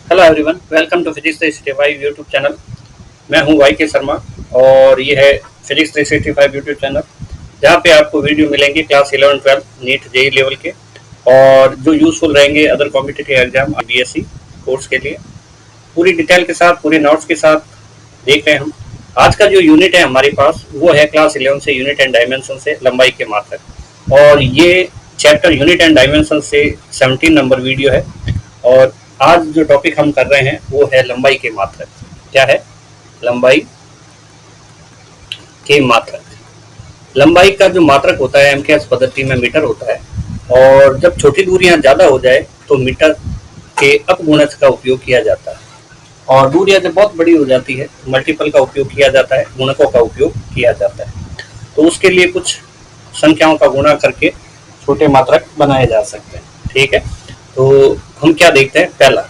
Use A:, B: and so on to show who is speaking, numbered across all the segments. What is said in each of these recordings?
A: Hello everyone, welcome to physics 365 YouTube channel. मैं हूं Y के शर्मा और ये है फिजिक्स 365 यूट्यूब चैनल, जहां पे आपको वीडियो मिलेंगे क्लास 11 12 नीट जेई लेवल के और जो यूजफुल रहेंगे other competitive exam BSc course के लिए। पूरी डिटेल के साथ, पूरे नोट्स के साथ देख रहे हैं हम। आज का जो यूनिट है हमारे पास वो है क्लास 11 से यूनिट एंड डायमेंशन से लंबाई के मात्रक, और ये चैप्टर यूनिट एंड डायमेंशन से 17 नंबर वीडियो है। और आज जो टॉपिक हम कर रहे हैं वो है लंबाई के मात्रक। क्या है? लंबाई के मात्रक। लंबाई का जो मात्रक होता है एमकेएस पद्धति में मीटर होता है, और जब छोटी दूरियां ज्यादा हो जाए तो मीटर के अपगुणज का उपयोग किया जाता है, और दूरियां जब बहुत बड़ी हो जाती है मल्टीपल का उपयोग किया जाता है, गुणकों का उपयोग किया जाता है। तो उसके लिए कुछ संख्याओं का गुणा करके छोटे मात्रक बनाए जा सकते हैं। ठीक है, तो हम क्या देखते हैं? पहला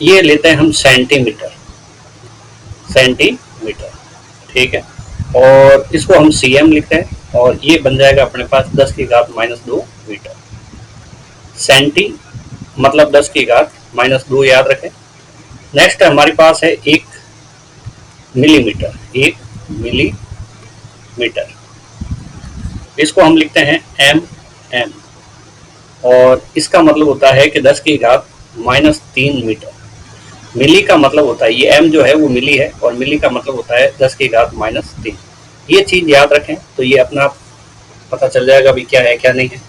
A: ये लेते हैं हम सेंटीमीटर। सेंटीमीटर, ठीक है, और इसको हम सीएम लिखते हैं, और ये बन जाएगा अपने पास 10 की घात -2 मीटर। सेंटी मतलब 10 की घात -2, याद रखें। नेक्स्ट हमारे पास है 1 मिलीमीटर। 1 मिलीमीटर, इसको हम लिखते हैं एम, और इसका मतलब होता है कि 10 की घात -3 मीटर। मिली का मतलब होता है, ये एम जो है वो मिली है, और मिली का मतलब होता है 10 की घात -3। ये चीज याद रखें तो ये अपना आप पता चल जाएगा भी क्या है क्या नहीं है।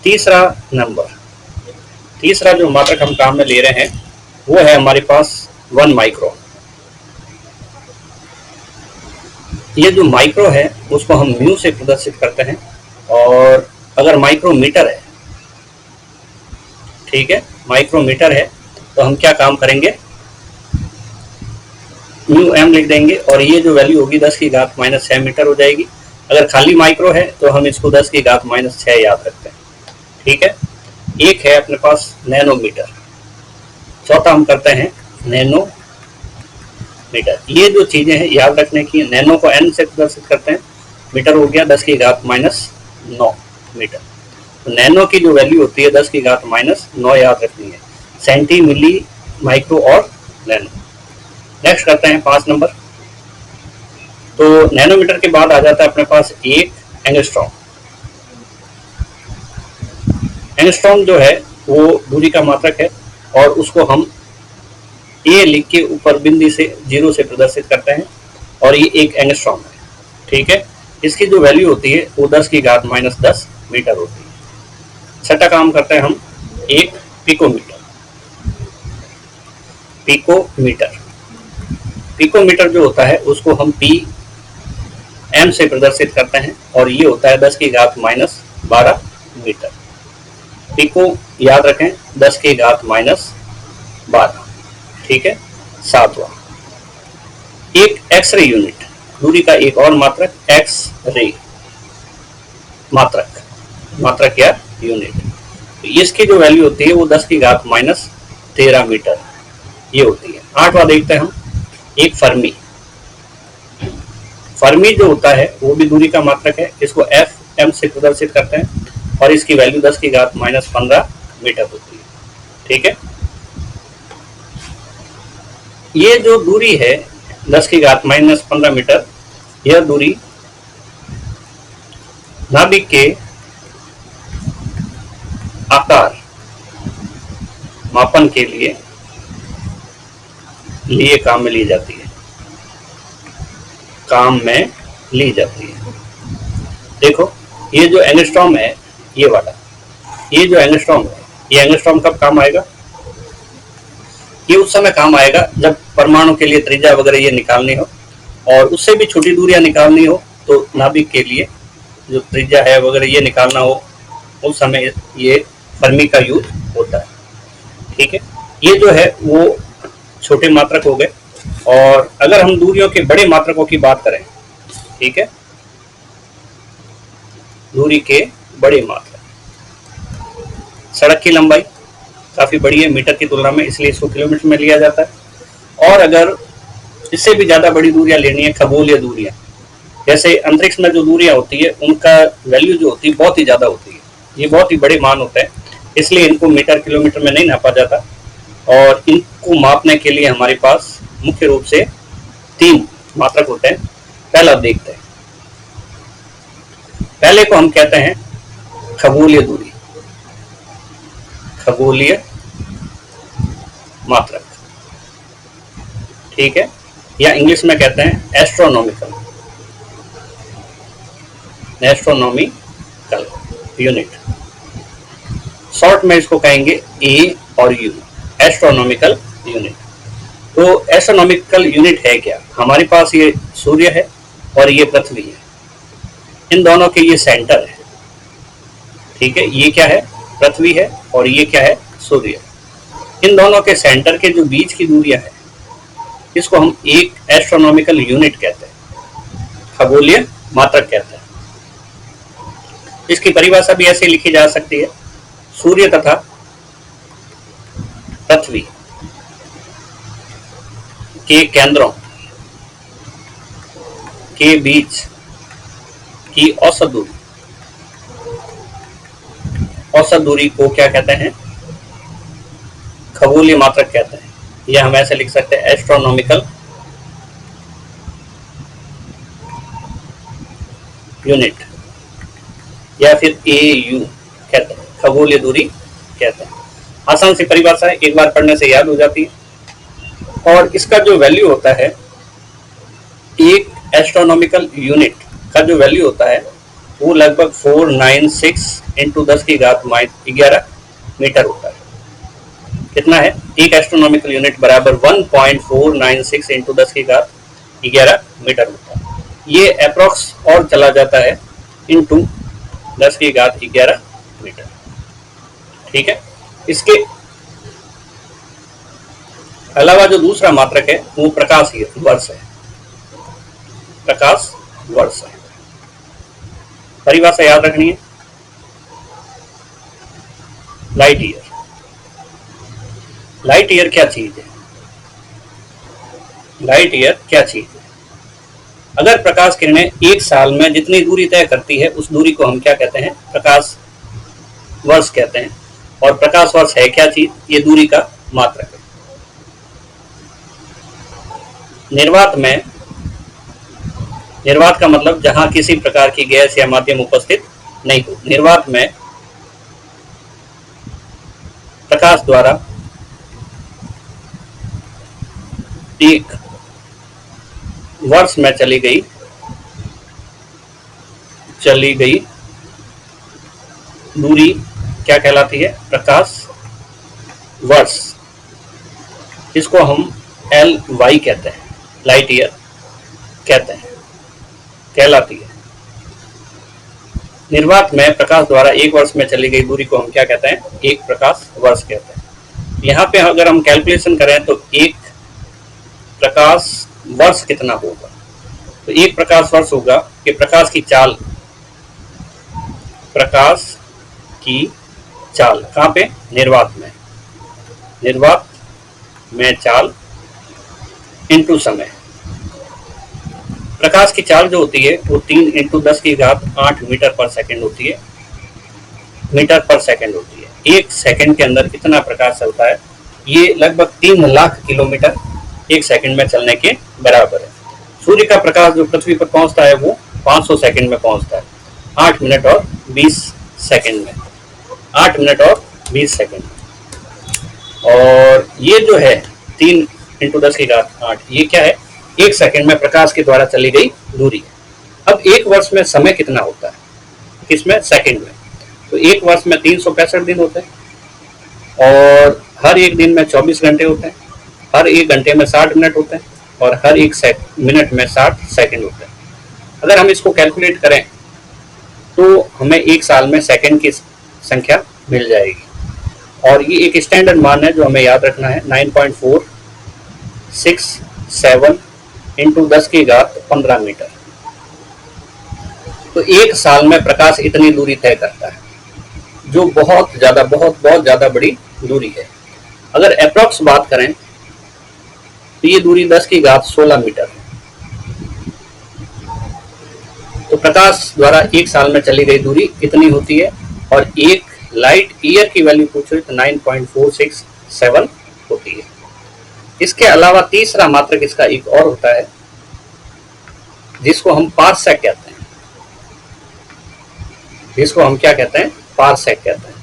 A: तीसरा नंबर, तीसरा जो मात्रक हम काम में ले रहे हैं वो है हमारे पास 1 माइक्रो। ये जो माइक्रो है उसको हम म्यू से प्रदर्शित करते हैं, और अगर माइक्रोमीटर है, ठीक है, माइक्रोमीटर है, तो हम क्या काम करेंगे? म्यू एम लिख देंगे, और ये जो वैल्यू होगी 10 की घात -6 मीटर हो जाएगी। अगर खाली माइक्रो है तो हम इसको 10 की घात -6 याद रखते हैं। ठीक है, एक है अपने पास नैनोमीटर। चौथा हम करते हैं नैनोमीटर। ये जो चीजें हैं याद रखने की, नैनो को एन से प्रदर्शित करते हैं, मीटर हो गया 10 की घात -9 मीटर। तो नैनो की जो वैल्यू होती है 10 की घात -9 याद रखनी है। सेंटी, मिली, माइक्रो और नैनो। नेक्स्ट करते हैं 5 नंबर। तो नैनोमीटर के बाद आ जाता है अपने पास 1 एंगस्ट्रॉम। एंगस्ट्रॉम जो है वो दूरी का मात्रक है, और उसको हम ए लिख के ऊपर बिंदी से 0 से प्रदर्शित करते हैं, और ये 1 एंगस्ट्रॉम है। ठीक है, इसकी जो वैल्यू होती है वो 10 की घात -10 मीटर होती है। छठा काम करते हैं हम 1 पिकोमीटर। पिकोमीटर, पिकोमीटर जो होता है उसको हम पी एम से प्रदर्शित करते हैं, और ये होता है 10 की घात -12 मीटर। पिको याद रखें 10 की घात -12। ठीक है। सातवां, एक एक्सरे यूनिट, दूरी का एक और मात्रक, एक्स रे मात्रक, मात्रक या यूनिट। इसकी जो वैल्यू होती है वो 10 की घात -13 मीटर ये होती है। आठवां देखते हैं हम, एक फर्मी। फर्मी जो होता है वो भी दूरी का मात्रक है, इसको एफ एम से प्रदर्शित करते हैं, और इसकी वैल्यू 10 की घात -15 मीटर होती है। ठीक है, ये जो दूरी है 10 की घात -15 मीटर, यह दूरी नाभिक के आकार मापन के लिए काम में ली जाती है, काम में ली जाती है। देखो ये जो एंगस्ट्रॉम है, ये वाला, ये जो एंगस्ट्रॉम है, ये एंगस्ट्रॉम कब काम आएगा? ये उस समय काम आएगा जब परमाणु के लिए त्रिज्या वगैरह ये निकालनी हो, और उससे भी छोटी दूरियां निकालनी हो, तो नाभिक के लिए जो त्रिज्या है वगैरह ये निकालना हो, उस समय ये फर्मी का यूज होता है। ठीक है, ये जो है वो छोटे मात्रक हो गए। और अगर हम दूरियों के बड़े मात्रकों की बात करें, ठीक है, दूरी के बड़े मात्रक, सड़क की लंबाई काफी बड़ी है मीटर की तुलना में, इसलिए इसको किलोमीटर में लिया जाता है। और अगर इससे भी ज्यादा बड़ी दूरियां लेनी है, खगोलीय दूरियां, जैसे अंतरिक्ष में जो दूरियां होती है उनका वैल्यू जो होती है बहुत ही ज्यादा होती है, ये बहुत ही बड़े मान होते हैं, इसलिए इनको मीटर किलोमीटर में नहीं नापा जाता, और इनको मापने के लिए हमारे पास मुख्य रूप से 3 मात्रक होते हैं। पहला देखते हैं, पहले को हम कहते हैं खगोलीय दूरी, खगोलीय मात्रक, ठीक है, या इंग्लिश में कहते हैं एस्ट्रोनॉमिकल, एस्ट्रोनॉमिकल यूनिट। शॉर्ट में इसको कहेंगे ए और यू, एस्ट्रोनॉमिकल यूनिट। तो एस्ट्रोनॉमिकल यूनिट है क्या? हमारे पास ये सूर्य है और ये पृथ्वी है, इन दोनों के ये सेंटर है, ठीक है। ये क्या है? पृथ्वी है और ये क्या है? सूर्य। इन दोनों के सेंटर के जो बीच की दूरियां है, इसको हम एक एस्ट्रोनॉमिकल यूनिट कहते हैं, खगोलीय मात्रक कहते हैं। इसकी परिभाषा भी ऐसे लिखी जा सकती है, सूर्य तथा पृथ्वी के केंद्रों के बीच की औसत दूरी को क्या कहते हैं? खगोलीय मात्रक कहते हैं। यह हम ऐसे लिख सकते हैं, एस्ट्रोनॉमिकल यूनिट, या फिर AU कहते हैं, खगोलीय दूरी कहते हैं। आसान सी परिभाषा है, एक बार पढ़ने से याद हो जाती है। और इसका जो वैल्यू होता है, एक एस्ट्रोनॉमिकल यूनिट का जो वैल्यू होता है वो लगभग 496 × 10⁻11 मीटर होता है। कितना है? एक एस्ट्रोनॉमिकल यूनिट बराबर 1.496 × 10⁻11 मीटर होता है। ये अप्रोक्स और चला जाता है इंटू 10⁻11 मीटर, ठीक है। इसके अलावा जो दूसरा मात्रक है वो प्रकाश वर्ष है, प्रकाश वर्ष है। परिभाषा याद रखनी है, लाइट ईयर। लाइट ईयर क्या चीज है? लाइट ईयर क्या चीज है? अगर प्रकाश किरणें एक साल में जितनी दूरी तय करती है, उस दूरी को हम क्या कहते हैं? प्रकाश वर्ष कहते हैं। और प्रकाश वर्ष है क्या चीज? ये दूरी का मात्रक है। निर्वात का मतलब जहां किसी प्रकार की गैस या माध्यम उपस्थित नहीं हो। निर्वात में प्रकाश द्वारा एक वर्ष में चली गई दूरी क्या कहलाती है? प्रकाश वर्ष। इसको हम LY कहते हैं, लाइट ईयर कहते हैं, कहलाती है। निर्वात में प्रकाश द्वारा एक वर्ष में चली गई दूरी को हम क्या कहते हैं? एक प्रकाश वर्ष कहते हैं। यहाँ पे अगर हम कैलकुलेशन करें तो एक प्रकाश वर्ष कितना होगा? तो एक प्रकाश वर्ष होगा कि प्रकाश की चाल कहाँ पे? निर्वात में चाल इंटू समय। प्रकाश की चाल जो होती है वो 3 × 10⁸ मीटर पर सेकंड होती है, एक सेकंड के अंदर कितना प्रकाश चलता है? ये लगभग 3 लाख किलोमीटर एक सेकंड में चलने के बराबर है। सूर्य का प्रकाश जो पृथ्वी पर पहुंचता है वो 500 सेकंड में पहुंचता है, 8 मिनट और 20 सेकंड में, 8 मिनट और 20 सेकंड। और ये जो है 3 × 10⁸, ये क्या है? एक सेकंड में प्रकाश के द्वारा चली गई दूरी। अब एक वर्ष में समय कितना होता है? किसमें? सेकंड में। तो एक वर्ष में 365 दिन होते हैं और हर एक दिन में 24 घंटे होते हैं, हर एक घंटे में 60 मिनट होते हैं और हर एक मिनट में 60 सेकंड होते हैं। अगर हम इसको कैलकुलेट करें तो हमें एक साल में सेकंड की संख्या मिल जाएगी। और ये एक स्टैंडर्ड मान है जो हमें याद रखना है, 9.467 × 10⁻15 मीटर। तो एक साल में प्रकाश इतनी दूरी तय करता है, जो बहुत ज्यादा बड़ी दूरी है। अगर अप्रॉक्स बात करें तो ये दूरी 10⁻16 मीटर है। तो प्रकाश द्वारा एक साल में चली गई दूरी इतनी होती है। और एक लाइट ईयर की वैल्यू पूछो तो 9.467 होती है। इसके अलावा तीसरा मात्रक इसका एक और होता है जिसको हम पारसेक कहते हैं, जिसको हम क्या कहते हैं, पारसेक कहते हैं।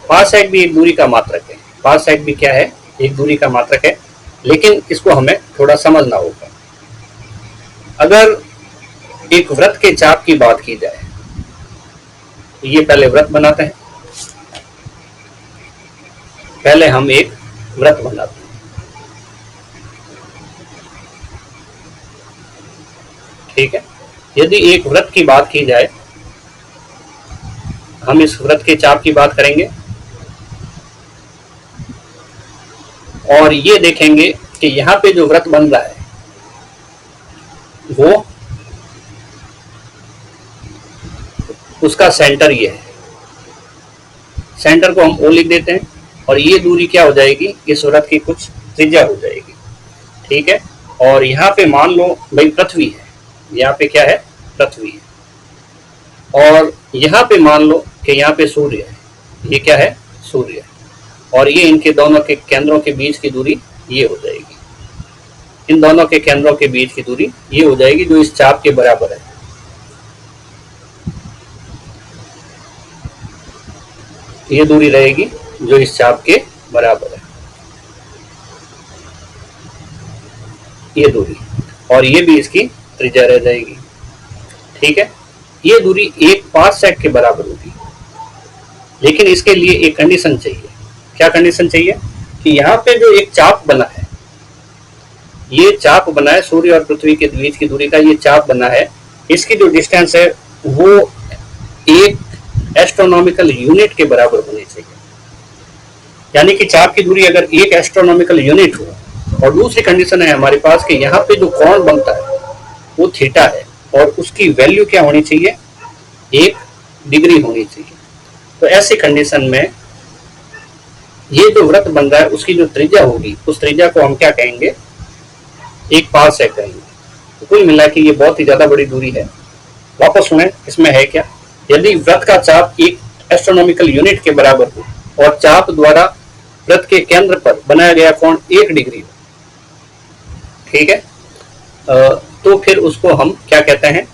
A: पारसेक भी एक दूरी का मात्रक है। पारसेक भी क्या है, एक दूरी का मात्रक है, लेकिन इसको हमें थोड़ा समझना होगा। अगर एक वृत्त के चाप की बात की जाए, ये पहले वृत्त बनाते हैं, पहले हम एक वृत्त बनाते हैं। ठीक है, यदि एक वृत्त की बात की जाए, हम इस वृत्त के चाप की बात करेंगे और ये देखेंगे कि यहाँ पे जो वृत्त बन रहा है वो उसका सेंटर ये है। सेंटर को हम ओ लिख देते हैं और ये दूरी क्या हो जाएगी, इस वृत्त की कुछ त्रिज्या हो जाएगी। ठीक है, और यहाँ पे मान लो भाई पृथ्वी है, यहाँ पे क्या है, पृथ्वी है, और यहाँ पे मान लो कि यहाँ पे सूर्य है, ये क्या है, सूर्य है, और ये इनके दोनों के केंद्रों के बीच की दूरी ये हो जाएगी। इन दोनों के केंद्रों के बीच की दूरी ये हो जाएगी जो इस चाप के बराबर है। ये दूरी रहेगी जो इस चाप के बराबर है, ये दूरी, और ये भी इसकी त्रिज्या रह जाएगी। ठीक है, ये दूरी एक पारसेक के बराबर होगी, लेकिन इसके लिए एक कंडीशन चाहिए। क्या कंडीशन चाहिए कि यहाँ पे जो एक चाप बना है, ये चाप बना है सूर्य और पृथ्वी के बीच की दूरी का, ये चाप बना है, इसकी जो डिस्टेंस है वो एक एस्ट्रोनॉमिकल यूनिट के बराबर होनी चाहिए। यानी कि चाप की दूरी अगर एक एस्ट्रोनॉमिकल यूनिट हो, और दूसरी कंडीशन है हमारे पास कि यहाँ पे जो कोण बनता है वो थीटा है, और उसकी वैल्यू क्या होनी चाहिए, 1 डिग्री होनी चाहिए। तो ऐसी कंडीशन में ये जो वृत्त बन रहा है उसकी जो त्रिज्या होगी, उस त्रिज्या को हम क्या कहेंगे, एक पारसेक कहेंगे। तो कुल मिला के ये बहुत ही ज्यादा बड़ी दूरी है। वापस सुने, इसमें है क्या, यदि वृत्त का चाप एक एस्ट्रोनॉमिकल यूनिट के बराबर हो और चाप द्वारा वृत्त के केंद्र पर बनाया गया कोण 1 डिग्री हो, ठीक है, तो फिर उसको हम क्या कहते हैं,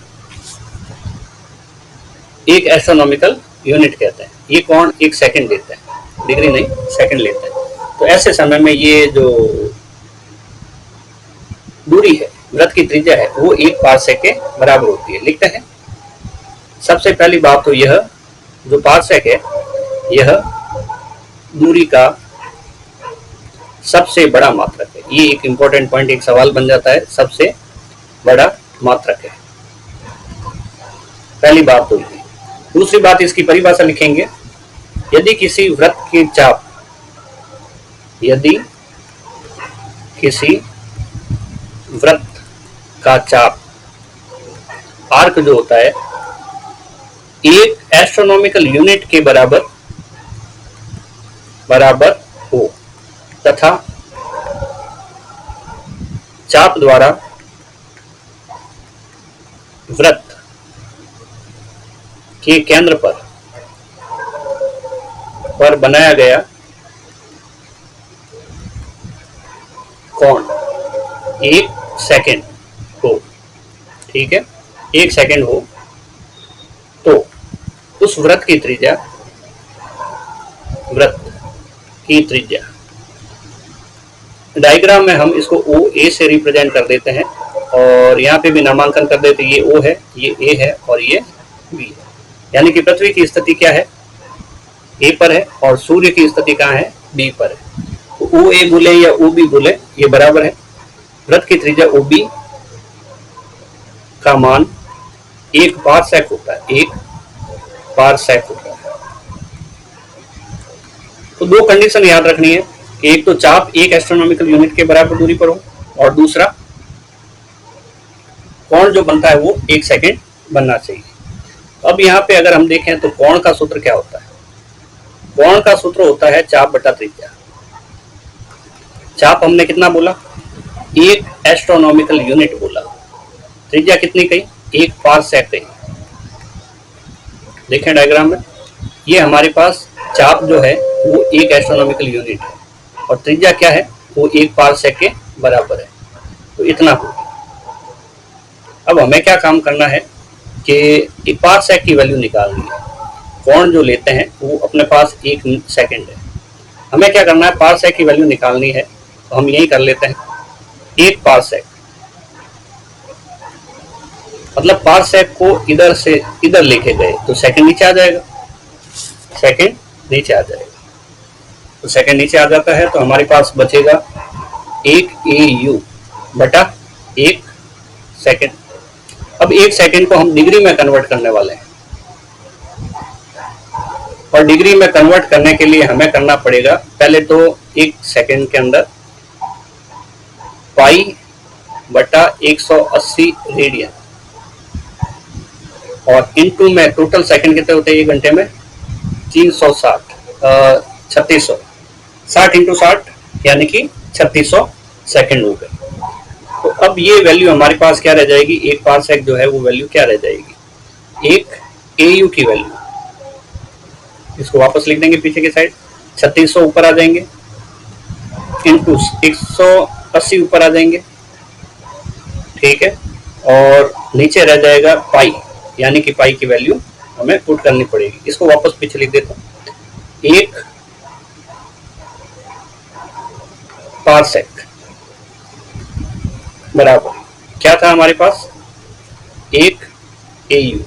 A: एक एस्ट्रोनॉमिकल यूनिट कहते हैं। ये कोण 1 सेकंड लेते हैं, डिग्री नहीं, सेकंड लेते हैं। तो ऐसे समय में ये जो दूरी है, वृत्त की त्रिज्या है, वो 1 पारसेक के बराबर होती है। लिखते हैं, सबसे पहली बात तो यह जो पारसेक है, यह दूरी का सबसे बड़ा मात्रक है। ये एक इंपॉर्टेंट पॉइंट, एक सवाल बन जाता है, सबसे बड़ा मात्रक है, पहली बात तो ये। दूसरी बात, इसकी परिभाषा लिखेंगे, यदि किसी वृत्त की चाप, यदि किसी वृत्त का चाप, आर्क जो होता है, एक एस्ट्रोनॉमिकल यूनिट के बराबर हो तथा चाप द्वारा वृत्त के केंद्र पर बनाया गया कोण 1 सेकंड हो, ठीक है, 1 सेकंड हो, तो उस वृत्त की त्रिज्या, वृत्त की त्रिज्या, डायग्राम में हम इसको ओ ए से रिप्रेजेंट कर देते हैं, और यहाँ पे भी नामांकन कर देते, ये ओ है, ये ए है और ये बी है। यानी कि पृथ्वी की स्थिति क्या है, ए पर है, और सूर्य की स्थिति कहाँ है, बी पर है। तो ओ ए बोले या ओ बी बोले, ये बराबर है। वृत्त की त्रिज्या ओ बी का मान 1 पारसेक होता है, 1 पारसेक होता है। तो 2 कंडीशन याद रखनी है, एक तो चाप 1 एस्ट्रोनॉमिकल यूनिट के बराबर दूरी पर हो, और दूसरा कोण जो बनता है वो 1 सेकंड बनना चाहिए। अब यहाँ पे अगर हम देखें तो कोण का सूत्र क्या होता है, कोण का सूत्र होता है चाप बटा त्रिज्या। चाप हमने कितना बोला, 1 एस्ट्रोनॉमिकल यूनिट बोला, त्रिज्या कितनी कही, 1 पारसेक कही। देखें डायग्राम में, ये हमारे पास चाप जो है वो 1 एस्ट्रोनॉमिकल यूनिट है और त्रिज्या क्या है, वो 1 पारसेक के बराबर है। तो इतना होगा। अब हमें क्या काम करना है कि पारसेक की वैल्यू निकालनी है। कोण जो लेते हैं वो अपने पास 1 सेकंड है। हमें क्या करना है, पारसेक की वैल्यू निकालनी है, तो हम यही कर लेते हैं 1 पारसेक, मतलब पारसेक को इधर से इधर लेके गए तो सेकंड नीचे आ जाएगा, सेकंड नीचे आ जाएगा। तो सेकंड नीचे आ जाता है तो हमारे पास बचेगा 1 AU बटा 1 सेकंड। अब 1 सेकंड को हम डिग्री में कन्वर्ट करने वाले हैं और डिग्री में कन्वर्ट करने के लिए हमें करना पड़ेगा पहले तो 1 सेकंड के अंदर पाई बटा 180 रेडियन और इनटू में टोटल सेकंड कितने होते हैं 1 घंटे में 360 3600 60 इंटू 60 यानी कि 3600 सेकंड हो गए। तो अब ये वैल्यू हमारे पास क्या रह जाएगी, 1 पारसेक जो है वो वैल्यू क्या रह जाएगी, 1 AU की वैल्यू। इसको वापस लिख देंगे पीछे की साइड, 3600 ऊपर आ जाएंगे इंटू 180 ऊपर आ जाएंगे, ठीक है, और नीचे रह जाएगा पाई, यानी कि पाई की वैल्यू हमें पुट करनी पड़ेगी। इसको वापस पीछे लिख देता हूं, 1 पारसेक बराबर क्या था हमारे पास 1 AU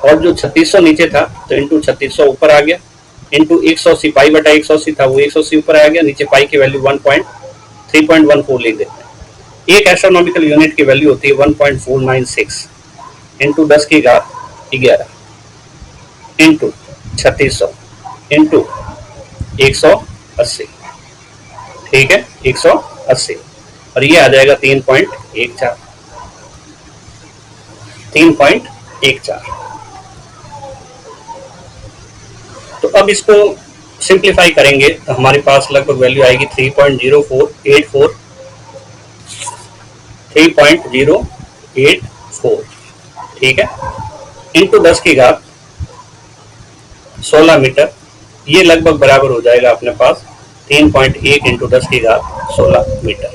A: और जो 3600 नीचे था तो इंटू 3600 ऊपर आ गया इंटू 180 पाई बटा 180 था वो 180 ऊपर आ गया, नीचे पाई की वैल्यू 3.14 लिख देते हैं। एक एस्ट्रोनॉमिकल यूनिट की वैल्यू होती है 1.496 इंटू 10 की घात 11 इंटू 3600 इंटू 180, ठीक है 180 और ये आ जाएगा 3.14। तो अब इसको सिंप्लीफाई करेंगे तो हमारे पास लगभग वैल्यू आएगी 3.084, ठीक है, इंटू 10 की घात 16 मीटर, ये लगभग बराबर हो जाएगा अपने पास 3.1 इंटू 10 की घात 16 मीटर।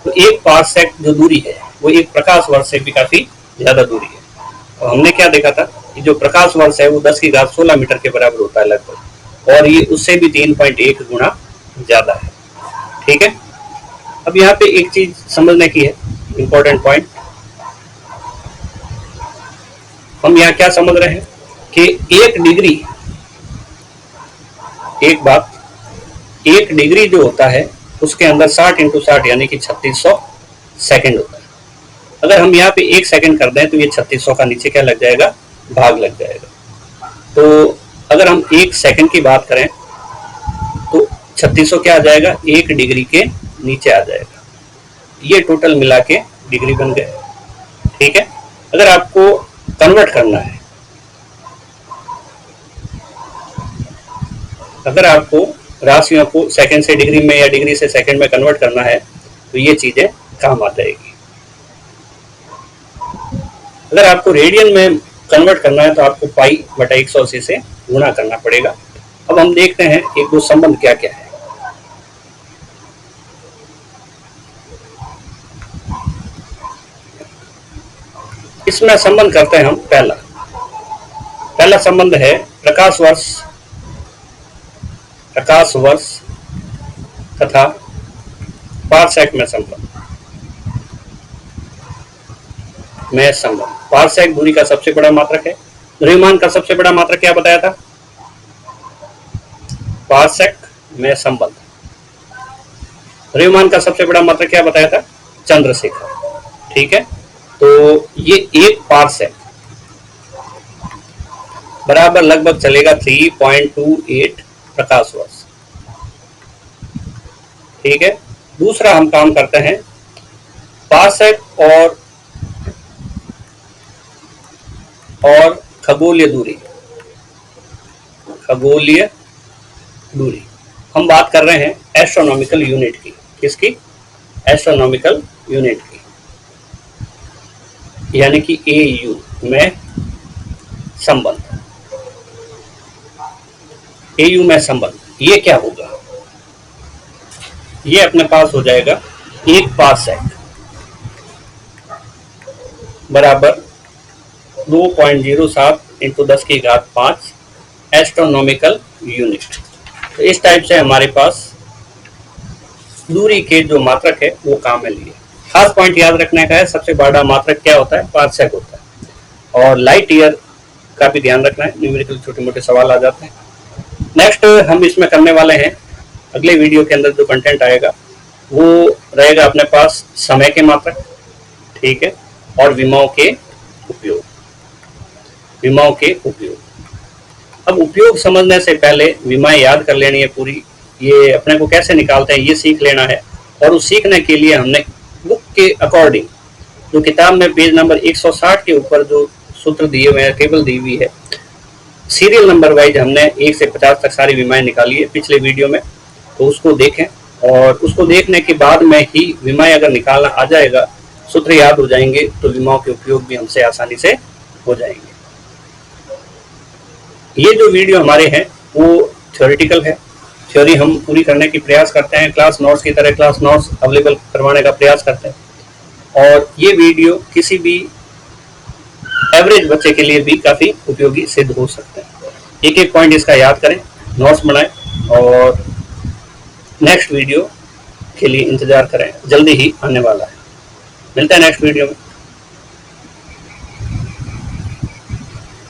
A: तो एक पारसेक जो दूरी है वो एक प्रकाश वर्ष से भी काफी ज्यादा दूरी है और हमने क्या देखा था कि जो प्रकाश वर्ष है वो 10 की घात 16 मीटर के बराबर होता है लगभग, और ये उससे भी 3.1 गुना ज्यादा है, ठीक है। अब यहाँ पे एक चीज समझने की है, इंपॉर्टेंट पॉइंट, हम यहाँ क्या समझ रहे हैं कि 1 डिग्री, एक बात, 1 डिग्री जो होता है उसके अंदर 60 इंटू 60 यानी कि 3600 सेकंड होता है। अगर हम यहाँ पे 1 सेकंड कर दें तो ये 3600 का नीचे क्या लग जाएगा, भाग लग जाएगा। तो अगर हम 1 सेकंड की बात करें तो 3600 क्या आ जाएगा, 1 डिग्री के नीचे आ जाएगा। ये टोटल मिला के डिग्री बन गए, ठीक है। अगर आपको कन्वर्ट करना है, अगर आपको राशियों को सेकंड से डिग्री में या डिग्री से सेकंड में कन्वर्ट करना है तो ये चीजें काम आ जाएगी। अगर आपको रेडियन में कन्वर्ट करना है तो आपको पाई बटा 180 से गुणा करना पड़ेगा। अब हम देखते हैं एक दो संबंध क्या क्या है। इसमें संबंध करते हैं हम, पहला संबंध है प्रकाश वर्ष तथा पारसेक में संबंध। पारसेक दूरी का सबसे बड़ा मात्रक है। द्रव्यमान का सबसे बड़ा मात्रक क्या बताया था, पारसेक में संबंध। द्रव्यमान का सबसे बड़ा मात्रक क्या बताया था, चंद्रशेखर, ठीक है। तो ये 1 पारसेक बराबर लगभग चलेगा 3.28 प्रकाश वर्ष, ठीक है। दूसरा हम काम करते हैं पारसेक और खगोलीय दूरी हम बात कर रहे हैं एस्ट्रोनॉमिकल यूनिट की। किसकी, एस्ट्रोनॉमिकल यूनिट की, यानी कि AU में संबंध। AU में संबंध, ये क्या होगा, ये अपने पास हो जाएगा 1 पारसेक बराबर 2.07 × 10⁵ एस्ट्रोनॉमिकल यूनिट। तो इस टाइप से हमारे पास दूरी के जो मात्रक है वो काम में लिए। खास पॉइंट याद रखने का है, सबसे बड़ा मात्रक क्या होता है, पारसेक होता है। और लाइट ईयर का भी ध्यान रखना है, न्यूमेरिकल छोटे मोटे सवाल आ जाते हैं। नेक्स्ट हम इसमें करने वाले हैं, अगले वीडियो के अंदर जो कंटेंट आएगा वो रहेगा अपने पास समय के मात्रक, ठीक है, और विमाओं के उपयोग, विमाओं के उपयोग। अब उपयोग समझने से पहले विमाएं याद कर लेनी है पूरी, ये अपने को कैसे निकालते हैं ये सीख लेना है। और उस सीखने के लिए हमने बुक के अकॉर्डिंग, जो किताब में पेज नंबर 160 के ऊपर जो सूत्र दिए हुए हैं, टेबल दी हुई है, सीरियल नंबर वाइज हमने 1 से 50 तक सारी विमाएं निकाली है पिछले वीडियो में, तो उसको देखें। और उसको देखने के बाद में ही विमाएं अगर निकालना आ जाएगा, सूत्र याद हो जाएंगे, तो विमाओं के उपयोग भी हमसे आसानी से हो जाएंगे। ये जो वीडियो हमारे हैं वो थ्योरेटिकल है, थ्योरी हम पूरी करने की प्रयास करते हैं, क्लास नोट्स की तरह क्लास नोट्स अवेलेबल करवाने का प्रयास करते हैं। और ये वीडियो किसी भी एवरेज बच्चे के लिए भी काफ़ी उपयोगी सिद्ध हो सकते हैं। एक एक पॉइंट इसका याद करें, नोट्स बनाएं और नेक्स्ट वीडियो के लिए इंतज़ार करें, जल्दी ही आने वाला है। मिलता है नेक्स्ट वीडियो में।